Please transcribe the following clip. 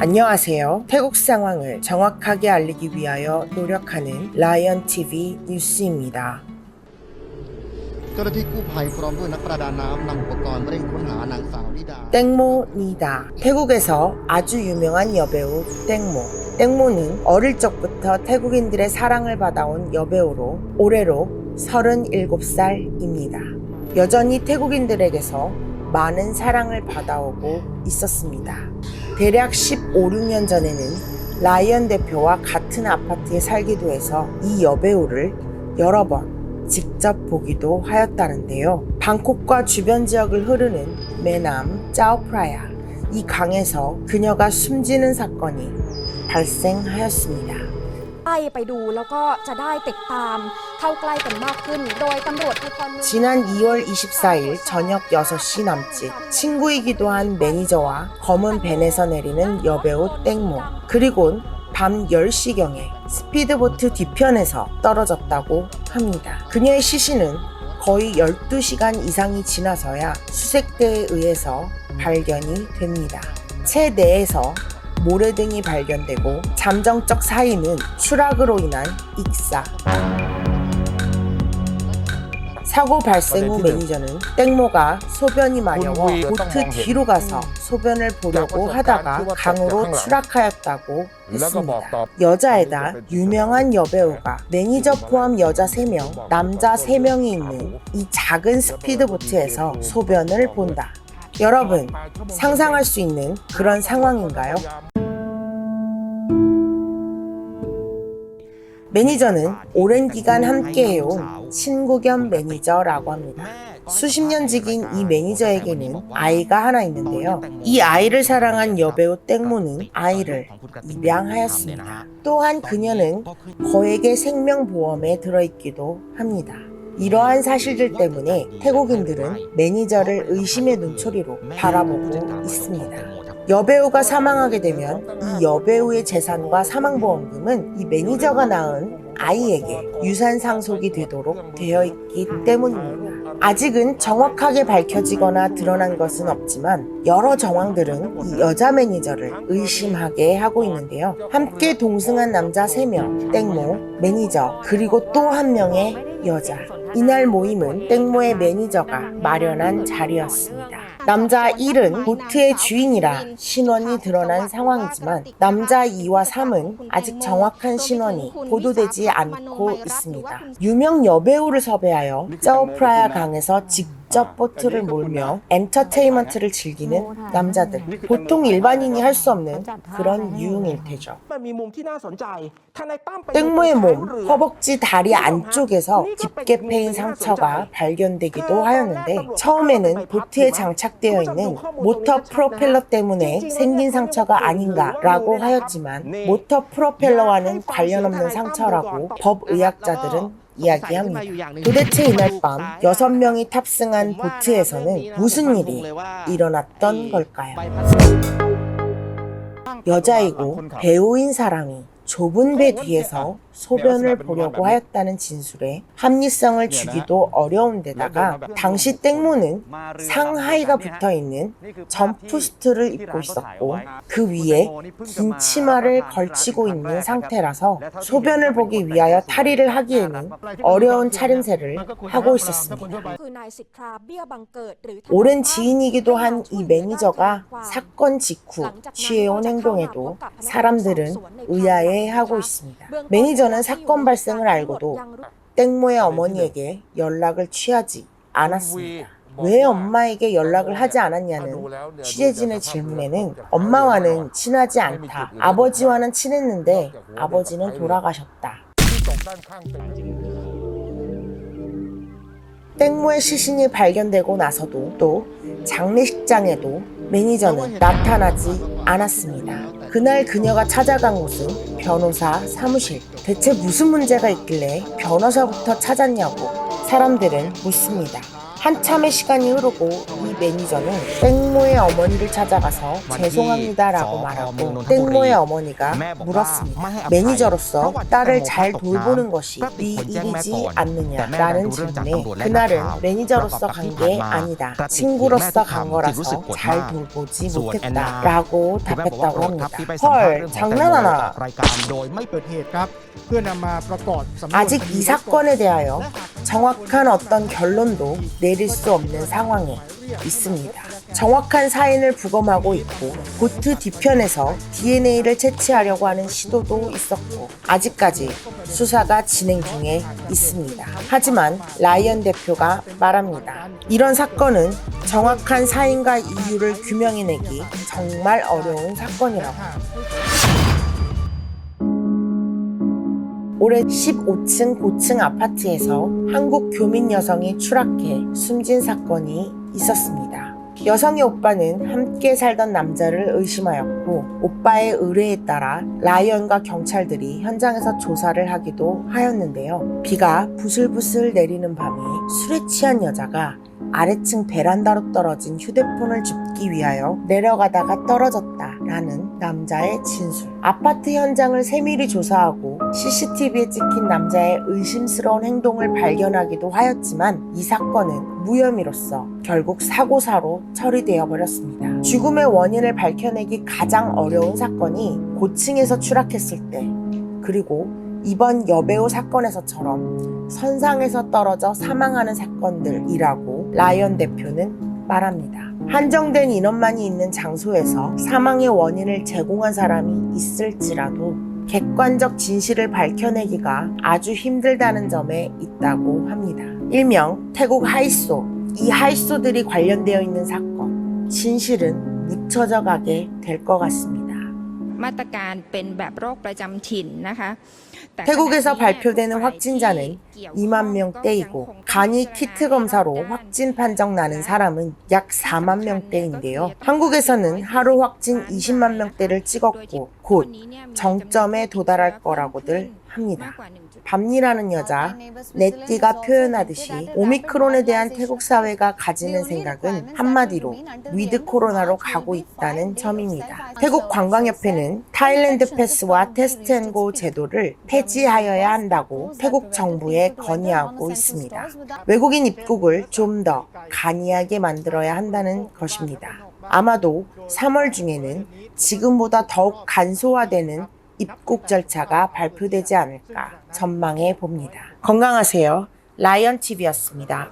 안녕하세요. 태국 상황을 정확하게 알리기 위하여 노력하는 라이언 TV 뉴스입니다. เจ้าหน้าที่กู้ภัยพร้อมด้วยนักประดาน้ำนำอุปกรณ์เร่งค้นหานางสาวนิดา 땡모 니다. 태국에서 아주 유명한 여배우 땡모. 땡모는 어릴 적부터 태국인들의 사랑을 받아온 여배우로 올해로 37살입니다. 여전히 태국인들에게서 많은 사랑을 받아오고 있었습니다. 대략 15, 16년 전에는 라이언 대표와 같은 아파트에 살기도 해서 이 여배우를 여러 번 직접 보기도 하였다는데요. 방콕과 주변 지역을 흐르는 매남 짜오프라야, 이 강에서 그녀가 숨지는 사건이 발생하였습니다. ไปดูแล้วก็จะได้ติดตามเข้าใกล้กันมากขึ้นโดยตำรวจภูธร 지난 2월 24일 저녁 6시 남짓 친구이기도 한 매니저와 검은 밴에서 내리는 여배우 땡모, 그리곤 밤 10시경에 스피드보트 뒤편에서 떨어졌다고 합니다. 그녀의 시신은 거의 12시간 이상이 지나서야 수색대에 의해서 발견이 됩니다. 체 내에서 모래등이 발견되고 잠정적 사인은 추락으로 인한 익사. 사고 발생 후 매니저는 땡모가 소변이 마려워 보트 뒤로 가서 소변을 보려고 하다가 강으로 추락하였다고 했습니다. 여자에다 유명한 여배우가 매니저 포함 여자 3명, 남자 3명이 있는 이 작은 스피드보트에서 소변을 본다. 여러분, 상상할 수 있는 그런 상황인가요? 매니저는 오랜 기간 함께 해온 친구 겸 매니저라고 합니다. 수십 년 지긴 이 매니저에게는 아이가 하나 있는데요. 이 아이를 사랑한 여배우 땡모는 아이를 입양하였습니다. 또한 그녀는 거액의 생명보험에 들어있기도 합니다. 이러한 사실들 때문에 태국인들은 매니저를 의심의 눈초리로 바라보고 있습니다. 여배우가 사망하게 되면 이 여배우의 재산과 사망보험금은 이 매니저가 낳은 아이에게 유산 상속이 되도록 되어 있기 때문입니다. 아직은 정확하게 밝혀지거나 드러난 것은 없지만 여러 정황들은 이 여자 매니저를 의심하게 하고 있는데요. 함께 동승한 남자 3명, 땡모, 매니저, 그리고 또 한 명의 여자. 이날 모임은 땡모의 매니저가 마련한 자리였습니다. 남자 1은 보트의 주인이라 신원이 드러난 상황이지만 남자 2와 3은 아직 정확한 신원이 보도되지 않고 있습니다. 유명 여배우를 섭외하여 짜오프라야 강에서 직접 보트를 몰며 엔터테인먼트를 즐기는 남자들. 보통 일반인이 할 수 없는 그런 유흥일 테죠. 땡모의 몸, 허벅지, 다리 안쪽에서 깊게 패인 상처가 발견되기도 하였는데 처음에는 보트에 장착되어 있는 모터 프로펠러 때문에 생긴 상처가 아닌가라고 하였지만 모터 프로펠러와는 관련 없는 상처라고 법의학자들은 이야기합니다. 도대체 이날 밤 6명이 탑승한 보트에서는 무슨 일이 일어났던 걸까요? 여자이고 배우인 사람이 좁은 배 뒤에서 소변을 보려고 하였다는 진술에 합리성을 주기도 어려운 데다가 당시 땡모는 상하이가 붙어있는 점프수트를 입고 있었고 그 위에 긴 치마를 걸치고 있는 상태라서 소변을 보기 위하여 탈의를 하기에는 어려운 차림새를 하고 있었습니다. 오랜 지인이기도 한 이 매니저가 사건 직후 취해온 행동에도 사람들은 의아해하고 있습니다. 매니저는 사건 발생을 알고도 땡모의 어머니에게 연락을 취하지 않았습니다. 왜 엄마에게 연락을 하지 않았냐는 취재진의 질문에는 엄마와는 친하지 않다. 아버지와는 친했는데 아버지는 돌아가셨다. 땡모의 시신이 발견되고 나서도 또 장례식장에도 매니저는 나타나지 않았습니다. 그날 그녀가 찾아간 곳은 변호사 사무실. 대체 무슨 문제가 있길래 변호사부터 찾았냐고 사람들은 묻습니다. 한참의 시간이 흐르고 이 매니저는 땡모의 어머니를 찾아가서 죄송합니다라고 말하고 땡모의 어머니가 물었습니다. 매니저로서 딸을 잘 돌보는 것이 네 일이지 않느냐라는 질문에 그날은 매니저로서 간 게 아니다. 친구로서 간 거라서 잘 돌보지 못했다라고 답했다고 합니다. 헐, 장난하나. รายการโดยไม่เปิดเหตุครับเพื่อนำมาประกอบสำนวน 아직 이 사건에 대하여 정확한 어떤 결론도 내릴 수 없는 상황에 있습니다. 정확한 사인을 부검하고 있고 보트 뒤편에서 DNA를 채취하려고 하는 시도도 있었고 아직까지 수사가 진행 중에 있습니다. 하지만 라이언 대표가 말합니다. 이런 사건은 정확한 사인과 이유를 규명해내기 정말 어려운 사건이라고. 올해 15층 고층 아파트에서 한국 교민 여성이 추락해 숨진 사건이 있었습니다. 여성의 오빠는 함께 살던 남자를 의심하였고 오빠의 의뢰에 따라 라이언과 경찰들이 현장에서 조사를 하기도 하였는데요. 비가 부슬부슬 내리는 밤에 술에 취한 여자가 아래층 베란다로 떨어진 휴대폰을 줍기 위하여 내려가다가 떨어졌다라는 남자의 진술. 아파트 현장을 세밀히 조사하고 CCTV에 찍힌 남자의 의심스러운 행동을 발견하기도 하였지만 이 사건은 무혐의로서 결국 사고사로 처리되어 버렸습니다. 죽음의 원인을 밝혀내기 가장 어려운 사건이 고층에서 추락했을 때 그리고 이번 여배우 사건에서처럼 선상에서 떨어져 사망하는 사건들이라고 라이언 대표는 말합니다. 한정된 인원만이 있는 장소에서 사망의 원인을 제공한 사람이 있을지라도 객관적 진실을 밝혀내기가 아주 힘들다는 점에 있다고 합니다. 일명 태국 하이소, 이 하이소들이 관련되어 있는 사건, 진실은 묻혀져 가게 될 것 같습니다. มาตรการเป็นแบบโรคประจำถิ่นนะคะ 태국에서 발표되는 확진자는 2만 명대이고 간이 키트 검사로 확진 판정 나는 사람은 약 4만 명대인데요. 한국에서는 하루 확진 20만 명대를 찍었고 곧 정점에 도달할 거라고들 합니다. 밤니라는 여자 네띠가 표현하듯이 오미크론에 대한 태국 사회가 가지는 생각은 한마디로 위드 코로나로 가고 있다는 점입니다. 태국 관광협회는 타일랜드 패스와 테스트 앤 고 제도를 폐지하여야 한다고 태국 정부에 건의하고 있습니다. 외국인 입국을 좀 더 간이하게 만들어야 한다는 것입니다. 아마도 3월 중에는 지금보다 더욱 간소화되는 입국 절차가 발표되지 않을까 전망해 봅니다. 건강하세요. 라이언TV였습니다.